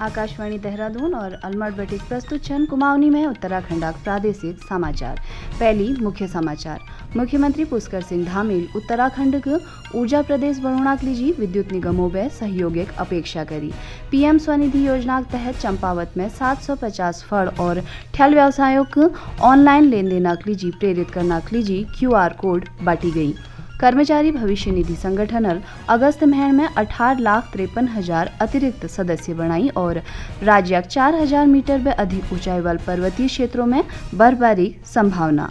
आकाशवाणी देहरादून और अलमड़ बटिक प्रस्तुत छन कुमाऊनी में उत्तराखंड प्रादेशिक समाचार। पहली मुख्य समाचार। मुख्यमंत्री पुष्कर सिंह धामील उत्तराखंड के ऊर्जा प्रदेश बणुणाक लीजी विद्युत निगमों में सहयोगिक अपेक्षा करी। पीएम स्वनिधि योजना के तहत चंपावत में 750 फड़ और ठेल व्यवसायों को ऑनलाइन लेन देन लीजी प्रेरित करना लीजी QR कोड बांटी गई। कर्मचारी भविष्य निधि संगठन अगस्त महीने में 18,53,000 अतिरिक्त सदस्य बनाई और राज्य 4,000 मीटर में अधिक ऊंचाई वाले पर्वतीय क्षेत्रों में बर्फबारी संभावना।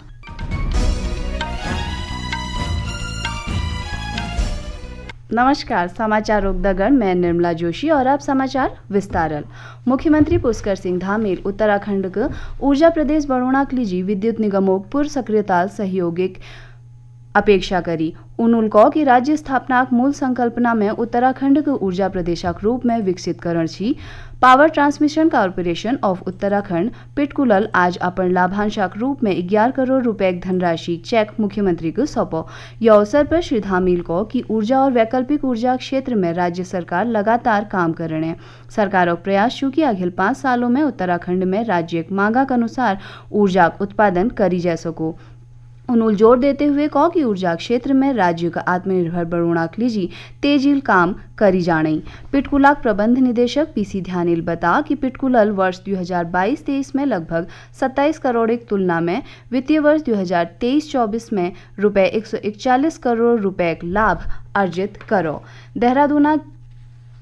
नमस्कार, समाचार रोकदगढ़, मैं निर्मला जोशी और अब समाचार विस्तारल। मुख्यमंत्री पुष्कर सिंह धामील उत्तराखंड के ऊर्जा प्रदेश बणुणाक लीजी विद्युत निगमों पूर्व सक्रियता सहयोगिक अपेक्षा करी। उन्होंने कहा कि राज्य स्थापना मूल संकल्पना में उत्तराखंड के ऊर्जा प्रदेशक रूप में विकसित करण छी। Power transmission corporation of Uttarakhand पिटकुलल आज अपन लाभांशक रूप में 11 करोड़ रुपए की धनराशि चेक मुख्यमंत्री को सौंपो। यह अवसर पर श्री धामील को कि ऊर्जा और वैकल्पिक ऊर्जा क्षेत्र में राज्य सरकार लगातार काम कर रहे हैं। सरकार और प्रयास चूंकि अगले 5 सालों में उत्तराखंड में राज्य मांगा के अनुसार ऊर्जा उत्पादन करी जा सको। उन्होंने जोर देते हुए कहा कि ऊर्जा क्षेत्र में राज्य का आत्मनिर्भर बणुणाक लीजी तेजील काम करी जानी। पिटकुलाक प्रबंध निदेशक PC ध्यानिल बता कि पिटकुलल वर्ष 2022-23 में लगभग 27 करोड़ की तुलना में वित्तीय वर्ष 2023-24 में रुपए 141 करोड़ रुपए का लाभ अर्जित करो। देहरादून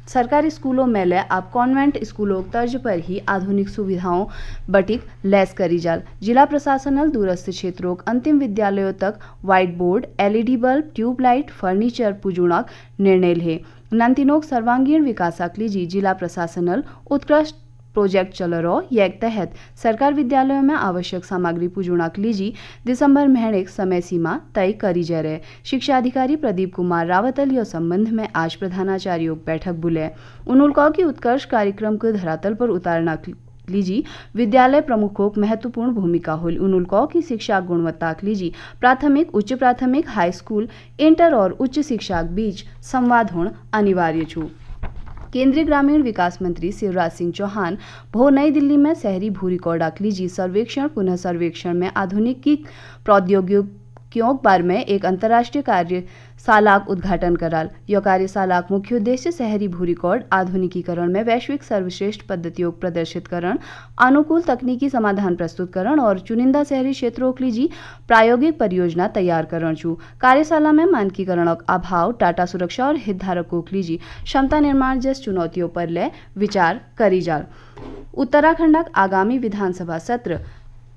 सरकारी स्कूलों में ले अब कॉन्वेंट स्कूलों तर्ज पर ही आधुनिक सुविधाओं बटिक लैस करी जाल। जिला प्रशासन दूरस्थ क्षेत्रों अंतिम विद्यालयों तक whiteboard, LED bulb, tube light, furniture पुजुणाक निर्णय है। नंतिनोक सर्वांगीण विकासक लीजी जिला प्रशासन उत्कृष्ट प्रोजेक्ट चल रहा यह तहत सरकार विद्यालयों में आवश्यक सामग्री पुजुणाक लीजी दिसंबर महीने समय सीमा तय करी जा रहे। शिक्षा अधिकारी प्रदीप कुमार रावतल यह संबंध में आज प्रधानाचार्यों बैठक बुले। उन्होंने कहा कि उत्कर्ष कार्यक्रम को धरातल पर उतारना लीजी विद्यालय प्रमुखों की महत्वपूर्ण भूमिका होल। उन्होंने कहा कि शिक्षा गुणवत्ता लीजी प्राथमिक, उच्च प्राथमिक, हाई स्कूल, इंटर और उच्च शिक्षा के बीच संवाद होना अनिवार्य छू। केंद्रीय ग्रामीण विकास मंत्री शिवराज सिंह चौहान भो नई दिल्ली में शहरी भू रिकॉर्डाक लीजी सर्वेक्षण पुनः सर्वेक्षण में आधुनिकी प्रौद्योगिकियों बारे में एक अंतर्राष्ट्रीय कार्यशाला उद्घाटन कराल। यह कार्यशाला मुख्य उद्देश्य शहरी भू रिकॉर्ड आधुनिकीकरण में वैश्विक सर्वश्रेष्ठ पद्धतियों प्रदर्शित करण, अनुकूल तकनीकी समाधान प्रस्तुत करण और चुनिंदा शहरी क्षेत्रों के लीजी प्रायोगिक परियोजना तैयार करण छू। कार्यशाला में मानकीकरण अभाव, डाटा सुरक्षा और हितधारकों के लीजी क्षमता निर्माण जैसी चुनौतियों पर ले विचार करी जाल। उत्तराखंड आगामी विधानसभा सत्र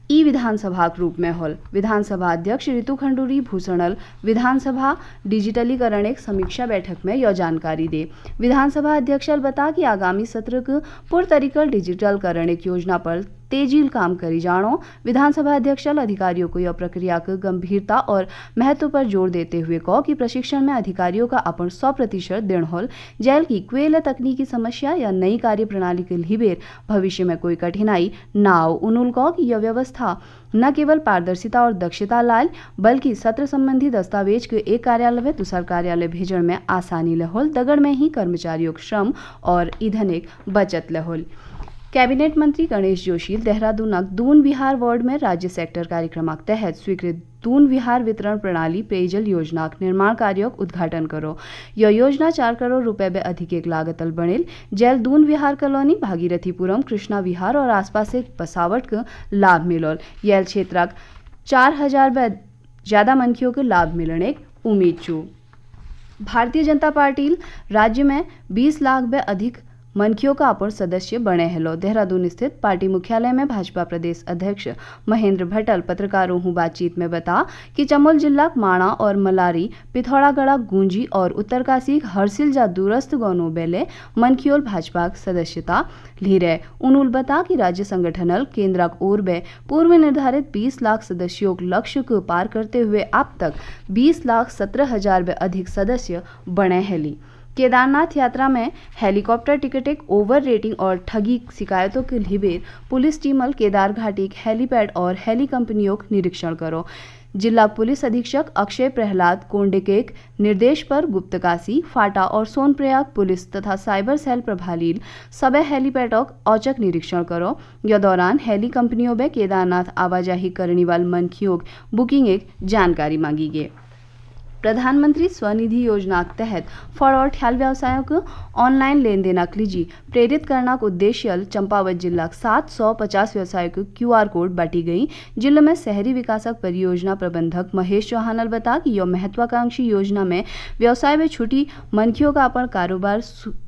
विधानसभा के रूप में होल। विधानसभा अध्यक्ष ऋतु खंडूरी भूषणल विधानसभा डिजिटलीकरण एक समीक्षा बैठक में यह जानकारी दे। विधानसभा अध्यक्ष बता कि आगामी सत्र को पूर्ण तरीके डिजिटलकरण एक योजना पर तेजील काम करी जानो। विधानसभा अध्यक्ष अधिकारियों को यह प्रक्रिया की गंभीरता और महत्व पर जोर देते हुए कहा कि प्रशिक्षण में अधिकारियों का अपन 100% देण होल। जेल की क्वेल तकनीकी समस्या या नई कार्य प्रणाली के लिबेर भविष्य में कोई कठिनाई न हो। उन्होंने कहा कि यह व्यवस्था न केवल पारदर्शिता और दक्षता लाल बल्कि सत्र संबंधी दस्तावेज के एक कार्यालय में दूसर कार्यालय भेजण में आसानी लहोल। दगड़ में ही कर्मचारियों श्रम और ईंधन एक बचत लहोल। कैबिनेट मंत्री गणेश जोशी देहरादून दून विहार वार्ड में राज्य सेक्टर कार्यक्रम तहत स्वीकृत दून विहार वितरण प्रणाली पेयजल योजना निर्माण कार्यों उद्घाटन करो। यह योजना 4 करोड़ रुपए में अधिक एक लागतल बनेल। जेल दून विहार कॉलोनी, भागीरथीपुरम, कृष्णा विहार और आसपास एक बसावट का लाभ मिलोल। यह क्षेत्र 4,000 में ज्यादा मनखियों को लाभ मिलने की उम्मीद छू। भारतीय जनता पार्टी राज्य में 20 लाख में अधिक मनखियों का अपन सदस्य बने हेलो। देहरादून स्थित पार्टी मुख्यालय में भाजपा प्रदेश अध्यक्ष महेंद्र भट्टल पत्रकारों हूँ बातचीत में बता कि चमोल जिला माणा और मलारी, पिथौरागढ़, गूंजी और उत्तरकाशी हरसिल जा दूरस्थ गौनों बेले मनखियोल भाजपा सदस्यता ली रहे। उन्होंने बता कि राज्य संगठनल केंद्र ओर बे पूर्व निर्धारित 20 लाख सदस्यों के लक्ष्य को पार करते हुए अब तक 20,17,000 में अधिक सदस्य बने हेली। केदारनाथ यात्रा में हेलीकॉप्टर टिकट ओवर रेटिंग और ठगी शिकायतों के लिए पुलिस टीम केदार घाटी हेलीपैड और हेली कंपनियों का निरीक्षण करो। जिला पुलिस अधीक्षक अक्षय प्रहलाद कोंडेकेक निर्देश पर गुप्तकाशी, फाटा और सोनप्रयाग पुलिस तथा साइबर सेल प्रभारी सबे हेलीपैडक औचक निरीक्षण करो। यह दौरान हेली कंपनियों में केदारनाथ आवाजाही करने वाले मनखियों बुकिंग एक जानकारी मांगी गई। प्रधानमंत्री स्वनिधि योजना के तहत फल और ठेल व्यवसायों को ऑनलाइन लेन देन के लिए प्रेरित करने का उद्देश्य चंपावत जिला 750 व्यवसायों को QR कोड बांटी गई। जिले में शहरी विकासक परियोजना प्रबंधक महेश चौहान ने बताया कि यह महत्वाकांक्षी योजना में व्यवसाय में छुटी मनखियों का अपन कारोबार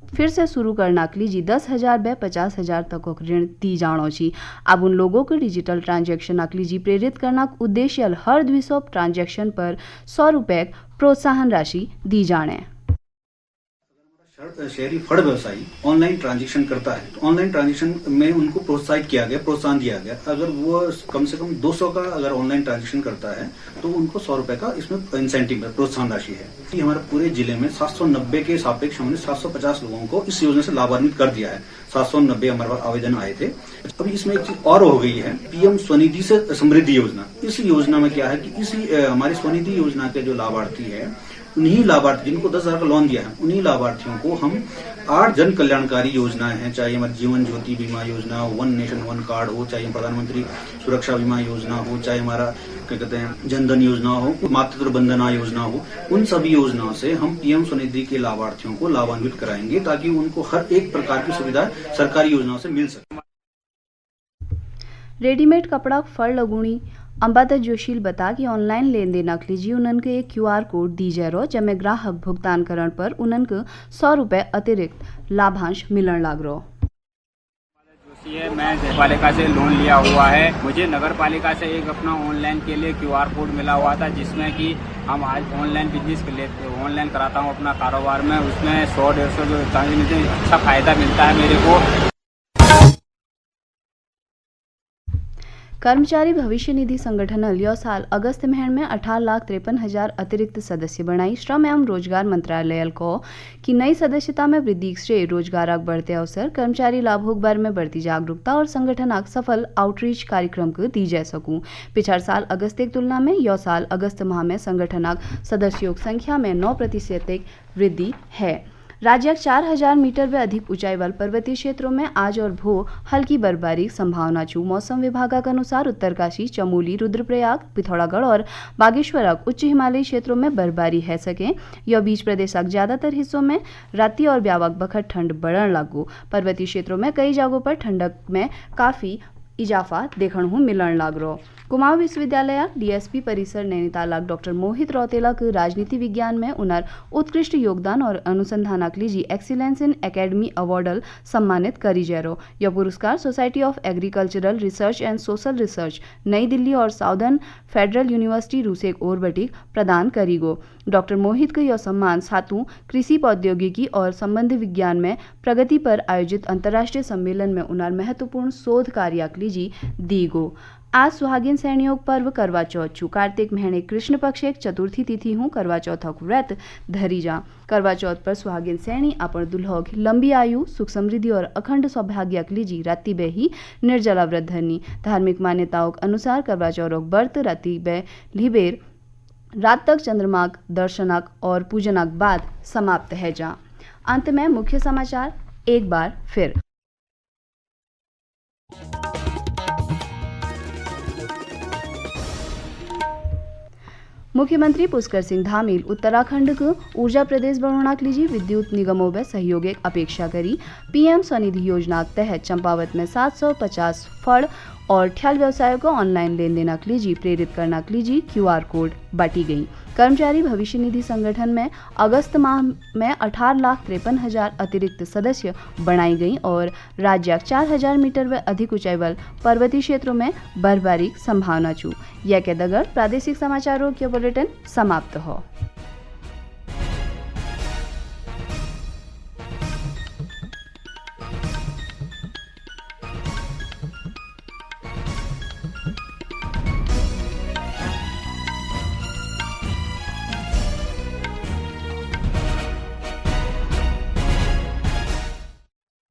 फिर से शुरू करने के लिए 10,000 व 50,000 तक ऋण दी जानो छी। अब उन लोगों को डिजिटल ट्रांजैक्शन के लिए प्रेरित करने का उद्देश्य हर 200 ट्रांजैक्शन पर 100 रुपए प्रोत्साहन राशि दी जाने। शहरी फड़ व्यवसायी ऑनलाइन ट्रांजैक्शन करता है तो ऑनलाइन ट्रांजैक्शन में उनको प्रोत्साहित किया गया, प्रोत्साहन दिया गया। अगर वो कम से कम 200 का अगर ऑनलाइन ट्रांजैक्शन करता है तो उनको 100 रुपए का इसमें इंसेंटिव प्रोत्साहन राशि है। ये हमारे पूरे जिले में 790 के सापेक्ष हमने 750 लोगों को इस योजना से लाभान्वित कर दिया है। 790 हमारे पास आवेदन आए थे। अभी इसमें एक चीज और हो गई है, PM स्वनिधि से समृद्धि योजना। इस योजना में क्या है कि इसी हमारी स्वनिधि योजना के जो लाभार्थी है, उन्हीं लाभार्थी जिनको 10,000 का लोन दिया है, उन्हीं लाभार्थियों को हम 8 जन कल्याणकारी योजनाएं हैं, चाहे हमारी जीवन ज्योति बीमा योजना, वन नेशन वन कार्ड हो, चाहे प्रधानमंत्री सुरक्षा बीमा योजना हो, चाहे हमारा क्या कहते हैं जनधन योजना हो, मातृत्व वंदना योजना हो, उन सभी योजनाओं से हम PM स्वनिधि के लाभार्थियों को लाभान्वित कराएंगे ताकि उनको हर एक प्रकार की सुविधा सरकारी योजनाओं से मिल सके। रेडीमेड कपड़ा फल लगुणी अंबाता जोशील बता कि ऑनलाइन लेन देन के लिए उनके एक QR कोड दी जाए जब ग्राहक भुगतान करने पर उनको 100 रुपए अतिरिक्त लाभांश मिलने लग रहा। मैं नगर पालिका से लोन लिया हुआ है। मुझे नगर पालिका से एक अपना ऑनलाइन के लिए QR कोड मिला हुआ था, जिसमें कि हम आज ऑनलाइन बिजनेस के लिए ऑनलाइन कराता हूँ अपना कारोबार में। उसमें 100-150 जो अच्छा फायदा मिलता है मेरे को। कर्मचारी भविष्य निधि संगठन यह साल अगस्त महीने में 18,53,000 अतिरिक्त सदस्य बनाई। श्रम एवं रोजगार मंत्रालय को कि नई सदस्यता में वृद्धि से रोजगार बढ़ते अवसर, कर्मचारी लाभों के बारे में बढ़ती जागरूकता और संगठन सफल आउटरीच कार्यक्रम को दी जा सकूं। पिछले साल अगस्त की तुलना में यह साल अगस्त माह में संगठन सदस्यों की संख्या में 9% वृद्धि है। राज्य 4,000 मीटर व अधिक ऊंचाई वाले पर्वतीय क्षेत्रों में आज और भो हल्की बर्फबारी की संभावना छू। मौसम विभाग के अनुसार उत्तरकाशी, चमोली, रुद्रप्रयाग, पिथौरागढ़ और बागेश्वर उच्च हिमालयी क्षेत्रों में बर्फबारी है सके। यह बीच प्रदेश के ज्यादातर हिस्सों में रात्रि और व्यापक बखत ठंड बढ़ने लगू। पर्वतीय क्षेत्रों में कई जगहों पर ठंडक में काफी इजाफा देखने को मिलने लग रहा। कुमाऊं विश्वविद्यालय DSP परिसर नैनीताल डॉक्टर मोहित रौतेला के राजनीति विज्ञान में उनर उत्कृष्ट योगदान और अनुसंधान के लिए एक्सीलेंस इन एकेडमी अवार्ड सम्मानित करी जारो। यह पुरस्कार society of agricultural research and social research नई दिल्ली और साउदर्न फेडरल यूनिवर्सिटी रूसेक ओरबटिक प्रदान करी गो। डॉक्टर मोहित का यह सम्मान सातु कृषि प्रौद्योगिकी और संबंध विज्ञान में प्रगति पर आयोजित अंतर्राष्ट्रीय सम्मेलन में उनर महत्वपूर्ण शोध कार्य के लिए दी गो। आज सुहागिन संयोग पर्व करवा चौथ छू। कार्तिक महीने कृष्ण पक्ष एक चतुर्थी तिथि हूँ करवा चौथ व्रत धरी जा। करवा चौथ पर सुहागिन सैनी अपन दुल्हो की लंबी आयु, सुख समृद्धि और अखंड सौभाग्य के लिए राति बे ही निर्जला व्रत धरनी। धार्मिक मान्यताओं के अनुसार करवा चौथ व्रत राति बे लिबेर रात तक चंद्रमा दर्शनक और पूजनक बाद समाप्त है जा। अंत में मुख्य समाचार एक बार फिर। मुख्यमंत्री पुष्कर सिंह धामील उत्तराखंड को ऊर्जा प्रदेश बनाने के लिए विद्युत निगमों में सहयोग की अपेक्षा करी। PM स्वनिधि योजना के तहत चंपावत में 750 फड़ और ठेल व्यवसायों को ऑनलाइन लेन देन के लिए प्रेरित करने के लिए QR कोड बांटी गई। कर्मचारी भविष्य निधि संगठन में अगस्त माह में 18,53,000 अतिरिक्त सदस्य बनाई गई और राज्य 4,000 मीटर व अधिक ऊंचाई वाले पर्वतीय क्षेत्रों में बर्फबारी की संभावना छू। यह के दगर प्रादेशिक समाचारों के बुलेटिन समाप्त हो।